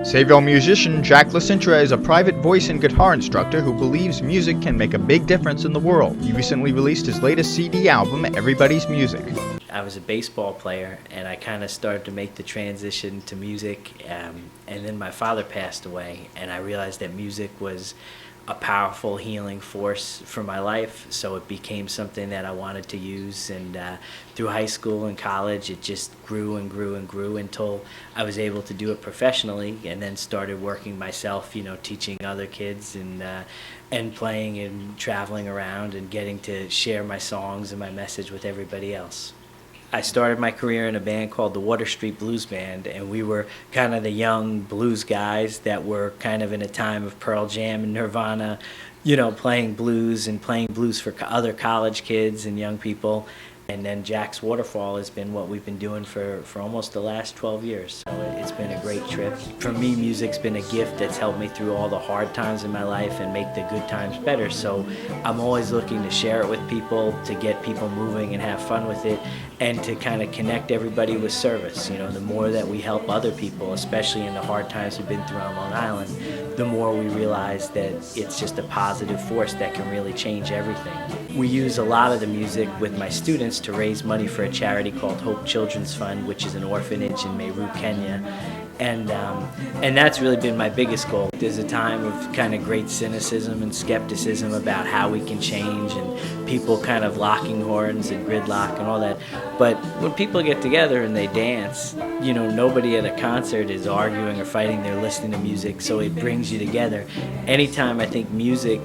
Sayville musician Jack Licitra is a private voice and guitar instructor who believes music can make a big difference in the world. He recently released his latest CD album, Everybody's Music. I was a baseball player, and I kind of started to make the transition to music, and then my father passed away, and I realized that music was a powerful healing force for my life, so it became something that I wanted to use. And through high school and college, it just grew and grew and grew until I was able to do it professionally, and then started working myself, teaching other kids and playing and traveling around and getting to share my songs and my message with everybody else. I started my career in a band called the Water Street Blues Band, and we were kind of the young blues guys that were kind of in a time of Pearl Jam and Nirvana, playing blues for other college kids and young people. And then Jack's Waterfall has been what we've been doing for almost the last 12 years. So it's been a great trip. For me, music's been a gift that's helped me through all the hard times in my life and make the good times better. So I'm always looking to share it with people, to get people moving and have fun with it, and to kind of connect everybody with service. The more that we help other people, especially in the hard times we've been through on Long Island, the more we realize that it's just a positive force that can really change everything. We use a lot of the music with my students to raise money for a charity called Hope Children's Fund, which is an orphanage in Meru, Kenya. And that's really been my biggest goal. There's a time of kind of great cynicism and skepticism about how we can change, and people kind of locking horns and gridlock and all that. But when people get together and they dance, nobody at a concert is arguing or fighting, they're listening to music, so it brings you together. Anytime I think music,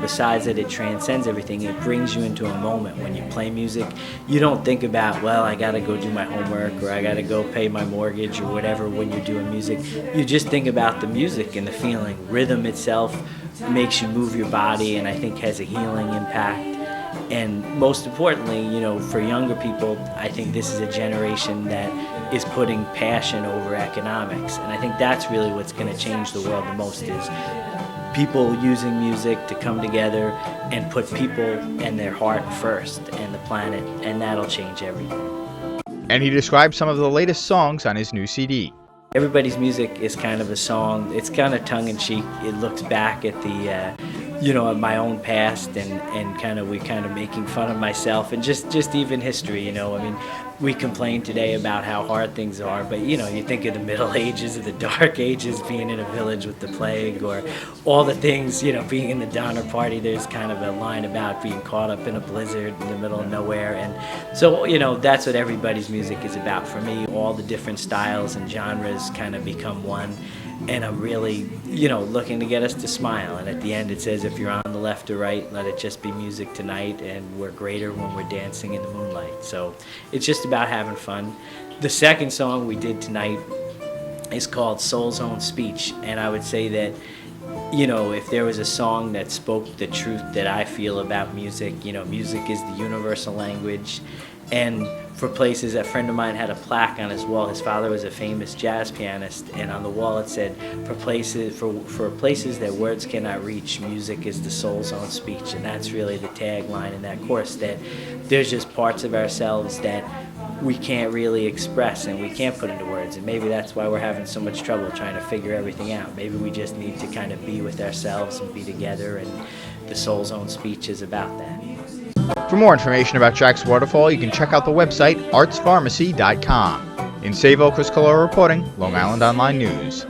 besides that it transcends everything, it brings you into a moment. When you play music, you don't think about, well, I gotta go do my homework, or I gotta go pay my mortgage, or whatever. When you're doing music, you just think about the music and the feeling. Rhythm itself makes you move your body, and I think has a healing impact. And most importantly, for younger people, I think this is a generation that is putting passion over economics. And I think that's really what's going to change the world the most, is people using music to come together and put people and their heart first, and the planet, and that'll change everything. And he described some of the latest songs on his new CD. Everybody's Music is kind of a song. It's kind of tongue-in-cheek. It looks back at the at my own past, and we making fun of myself, and just even history. We complain today about how hard things are, but you think of the Middle Ages or the Dark Ages, being in a village with the plague, or all the things, being in the Donner Party. There's kind of a line about being caught up in a blizzard in the middle of nowhere, and so that's what Everybody's Music is about for me. All the different styles and genres kind of become one. And I'm really, looking to get us to smile. And at the end it says, if you're on the left or right, let it just be music tonight, and we're greater when we're dancing in the moonlight. So it's just about having fun. The second song we did tonight is called Soul's Own Speech. And I would say that, if there was a song that spoke the truth that I feel about music, music is the universal language. And for places, a friend of mine had a plaque on his wall. His father was a famous jazz pianist, and on the wall it said, for places that words cannot reach, music is the soul's own speech. And that's really the tagline in that course, that there's just parts of ourselves that we can't really express and we can't put into words. And maybe that's why we're having so much trouble trying to figure everything out. Maybe we just need to kind of be with ourselves and be together, and the soul's own speech is about that. For more information about Jack's Waterfall, you can check out the website artspharmacy.com. In Sayville, Collora reporting, Long Island Online News.